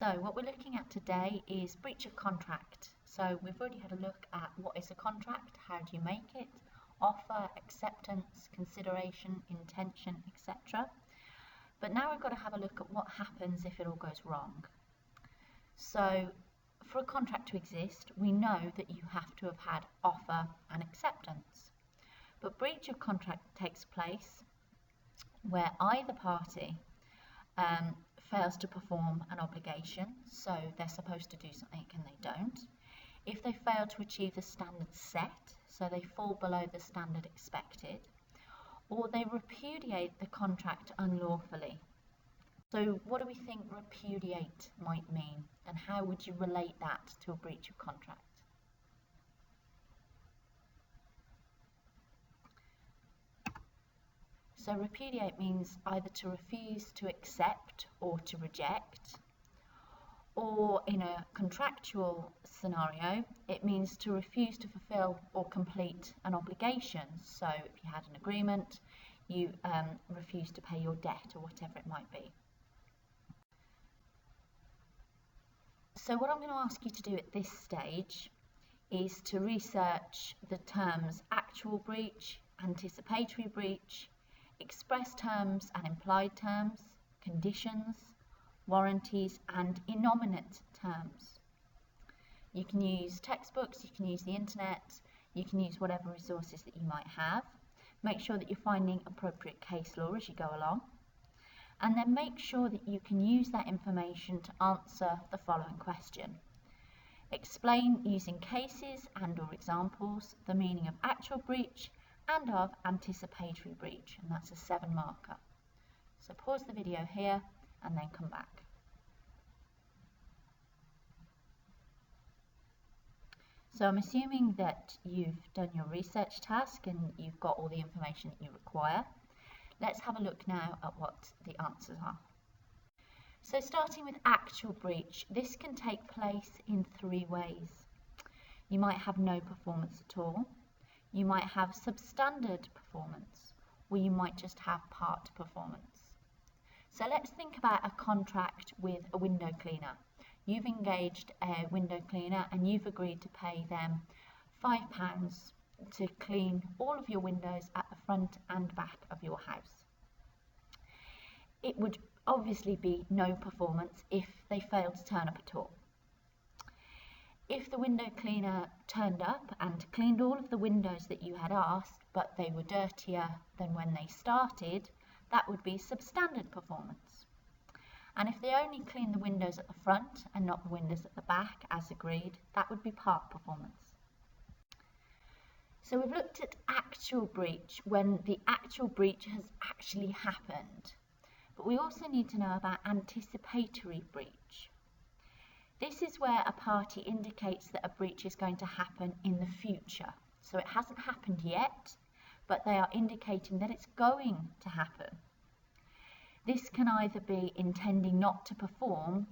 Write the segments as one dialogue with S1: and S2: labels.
S1: So what we're looking at today is breach of contract. So we've already had a look at what is a contract, how do you make it, offer, acceptance, consideration, intention, etc. But now we've got to have a look at what happens if it all goes wrong. So for a contract to exist, we know that you have to have had offer and acceptance. But breach of contract takes place where either party fails to perform an obligation, so they're supposed to do something and they don't. If they fail to achieve the standard set, so they fall below the standard expected, or they repudiate the contract unlawfully. So what do we think repudiate might mean, and how would you relate that to a breach of contract? So repudiate means either to refuse to accept or to reject, or in a contractual scenario, it means to refuse to fulfill or complete an obligation. So if you had an agreement, you refuse to pay your debt or whatever it might be. So what I'm going to ask you to do at this stage is to research the terms actual breach, anticipatory breach, express terms and implied terms, conditions, warranties, and innominate terms. You can use textbooks, you can use the internet, you can use whatever resources that you might have. Make sure that you're finding appropriate case law as you go along. And then make sure that you can use that information to answer the following question. Explain using cases and or examples the meaning of actual breach and of anticipatory breach, and that's a 7 marker. So pause the video here and then come back. So I'm assuming that you've done your research task and you've got all the information that you require. Let's have a look now at what the answers are. So starting with actual breach, this can take place in 3 ways. You might have no performance at all. You might have substandard performance, or you might just have part performance. So let's think about a contract with a window cleaner. You've engaged a window cleaner and you've agreed to pay them £5 to clean all of your windows at the front and back of your house. It would obviously be no performance if they failed to turn up at all. If the window cleaner turned up and cleaned all of the windows that you had asked, but they were dirtier than when they started, that would be substandard performance. And if they only cleaned the windows at the front and not the windows at the back, as agreed, that would be part performance. So we've looked at actual breach, when the actual breach has actually happened. But we also need to know about anticipatory breach. This is where a party indicates that a breach is going to happen in the future. So it hasn't happened yet, but they are indicating that it's going to happen. This can either be intending not to perform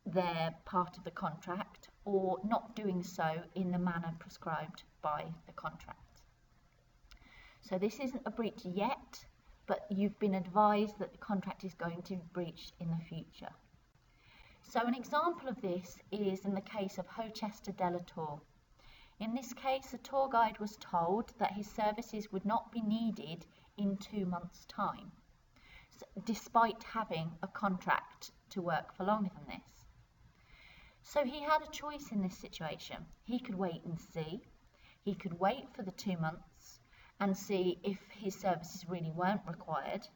S1: their part of the contract or not doing so in the manner prescribed by the contract. So this isn't a breach yet, but you've been advised that the contract is going to be breached in the future. So an example of this is in the case of Hochester Delator. In this case, a tour guide was told that his services would not be needed in 2 months' time, despite having a contract to work for longer than this. So he had a choice in this situation. He could wait and see. He could wait for the 2 months and see if his services really weren't required,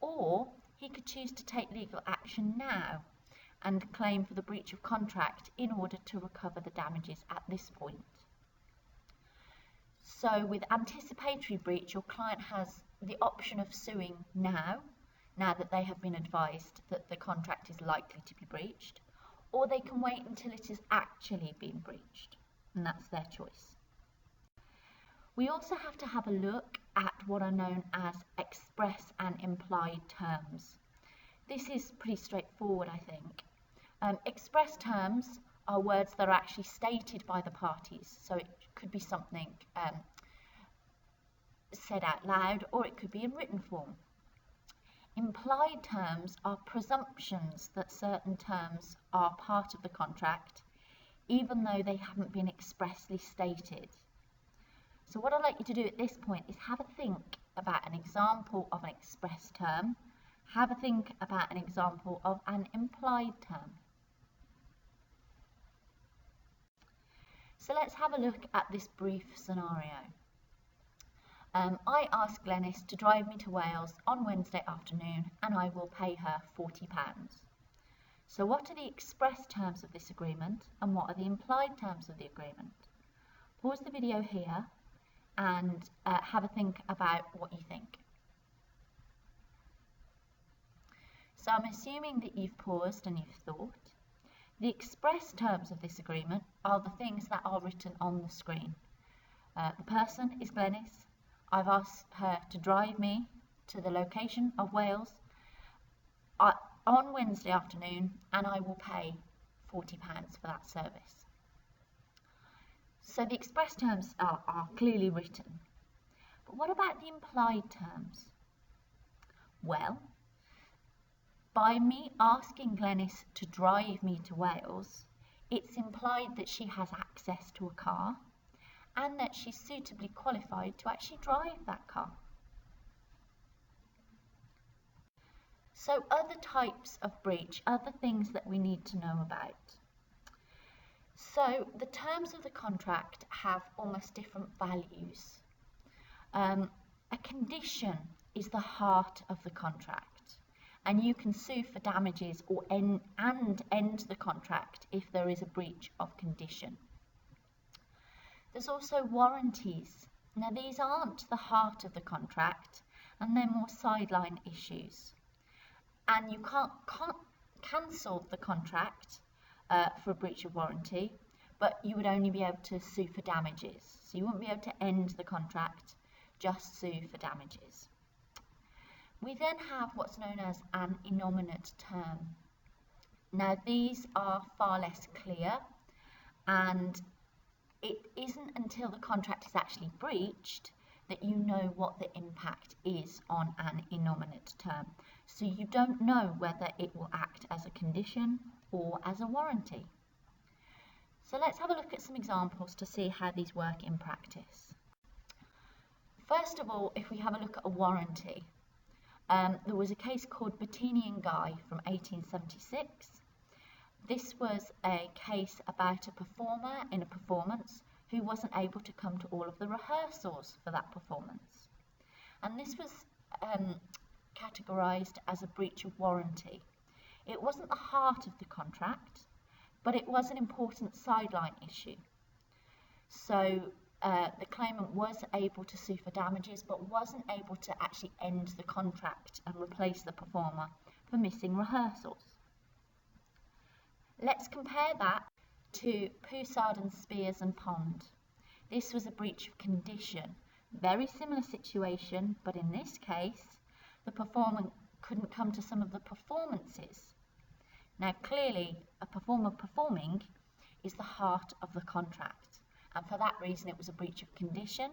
S1: or he could choose to take legal action now and claim for the breach of contract in order to recover the damages at this point. So with anticipatory breach, your client has the option of suing now that they have been advised that the contract is likely to be breached, or they can wait until it has actually been breached, and that's their choice. We also have to have a look at what are known as express and implied terms. This is pretty straightforward, I think. Express terms are words that are actually stated by the parties, so it could be something said out loud, or it could be in written form. Implied terms are presumptions that certain terms are part of the contract, even though they haven't been expressly stated. So what I'd like you to do at this point is have a think about an example of an express term, have a think about an example of an implied term. So let's have a look at this brief scenario. I asked Glenys to drive me to Wales on Wednesday afternoon and I will pay her £40. So what are the express terms of this agreement and what are the implied terms of the agreement? Pause the video here and have a think about what you think. So I'm assuming that you've paused and you've thought. The express terms of this agreement are the things that are written on the screen. The person is Glenys. I've asked her to drive me to the location of Wales on Wednesday afternoon and I will pay £40 for that service. So the express terms are clearly written. But what about the implied terms? Well, by me asking Glenys to drive me to Wales, it's implied that she has access to a car and that she's suitably qualified to actually drive that car. So other types of breach, other things that we need to know about. So the terms of the contract have almost different values. A condition is the heart of the contract, and you can sue for damages or end the contract if there is a breach of condition. There's also warranties. Now these aren't the heart of the contract and they're more sideline issues. And you can't cancel the contract for a breach of warranty, but you would only be able to sue for damages. So you wouldn't be able to end the contract, just sue for damages. We then have what's known as an innominate term. Now these are far less clear, and it isn't until the contract is actually breached that you know what the impact is on an innominate term. So you don't know whether it will act as a condition or as a warranty. So let's have a look at some examples to see how these work in practice. First of all, if we have a look at a warranty, there was a case called Bettini and Guy from 1876. This was a case about a performer in a performance who wasn't able to come to all of the rehearsals for that performance. And this was categorised as a breach of warranty. It wasn't the heart of the contract, but it was an important sideline issue. So the claimant was able to sue for damages, but wasn't able to actually end the contract and replace the performer for missing rehearsals. Let's compare that to Poussard and Spears and Pond. This was a breach of condition. Very similar situation, but in this case, the performer couldn't come to some of the performances. Now clearly, a performer performing is the heart of the contract, and for that reason it was a breach of condition,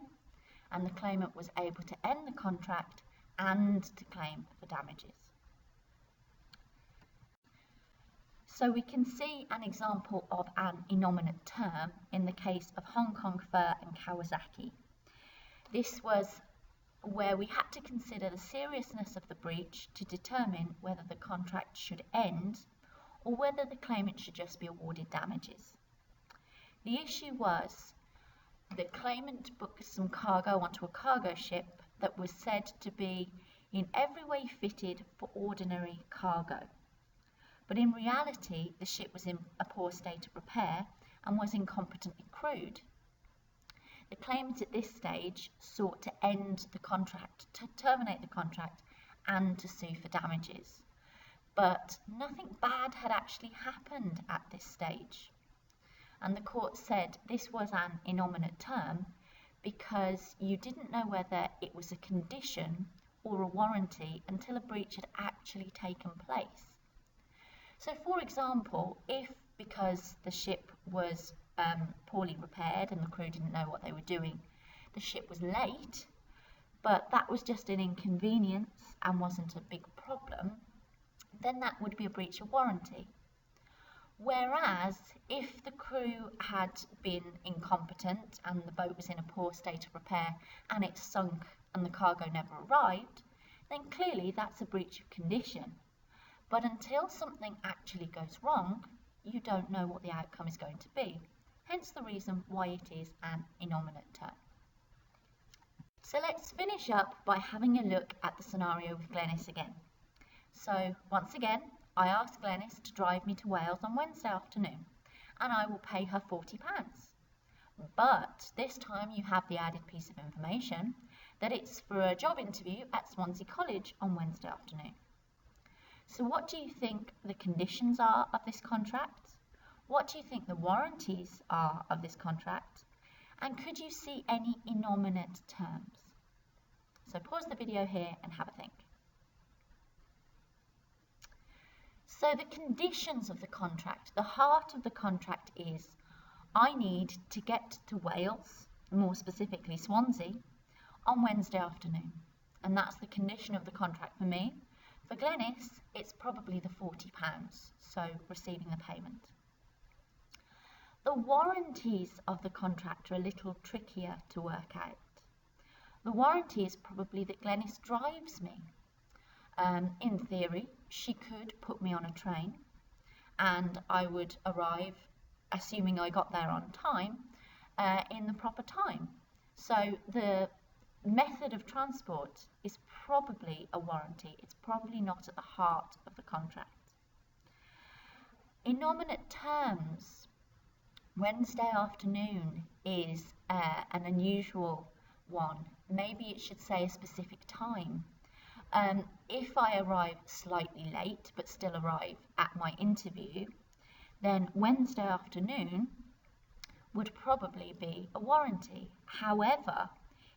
S1: and the claimant was able to end the contract and to claim for damages. So we can see an example of an innominate term in the case of Hong Kong Fur and Kawasaki. This was where we had to consider the seriousness of the breach to determine whether the contract should end or whether the claimant should just be awarded damages. The issue was the claimant booked some cargo onto a cargo ship that was said to be in every way fitted for ordinary cargo. But in reality, the ship was in a poor state of repair and was incompetently crewed. The claimant at this stage sought to end the contract, to terminate the contract, and to sue for damages. But nothing bad had actually happened at this stage. And the court said this was an innominate term because you didn't know whether it was a condition or a warranty until a breach had actually taken place. So for example, if because the ship was poorly repaired and the crew didn't know what they were doing, the ship was late, but that was just an inconvenience and wasn't a big problem, then that would be a breach of warranty. Whereas if the crew had been incompetent and the boat was in a poor state of repair and it sunk and the cargo never arrived, then clearly that's a breach of condition. But until something actually goes wrong, you don't know what the outcome is going to be. Hence the reason why it is an innominate term. So let's finish up by having a look at the scenario with Glenys again. So once again, I asked Glenys to drive me to Wales on Wednesday afternoon, and I will pay her £40. But this time you have the added piece of information that it's for a job interview at Swansea College on Wednesday afternoon. So what do you think the conditions are of this contract? What do you think the warranties are of this contract? And could you see any innominate terms? So pause the video here and have a think. So the conditions of the contract, the heart of the contract is, I need to get to Wales, more specifically Swansea, on Wednesday afternoon. And that's the condition of the contract for me. For Glenys, it's probably the £40, so receiving the payment. The warranties of the contract are a little trickier to work out. The warranty is probably that Glenys drives me. In theory, she could put me on a train and I would arrive, assuming I got there on time, in the proper time. So the method of transport is probably a warranty. It's probably not at the heart of the contract. Innominate terms, Wednesday afternoon is an unusual one. Maybe it should say a specific time. If I arrive slightly late but still arrive at my interview, then Wednesday afternoon would probably be a warranty. However,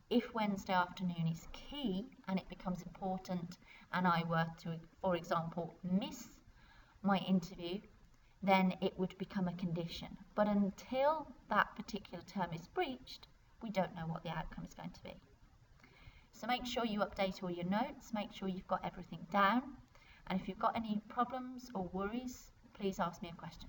S1: if Wednesday afternoon is key and it becomes important and I were to, for example, miss my interview, then it would become a condition. But until that particular term is breached, we don't know what the outcome is going to be. So make sure you update all your notes, make sure you've got everything down, and if you've got any problems or worries, please ask me a question.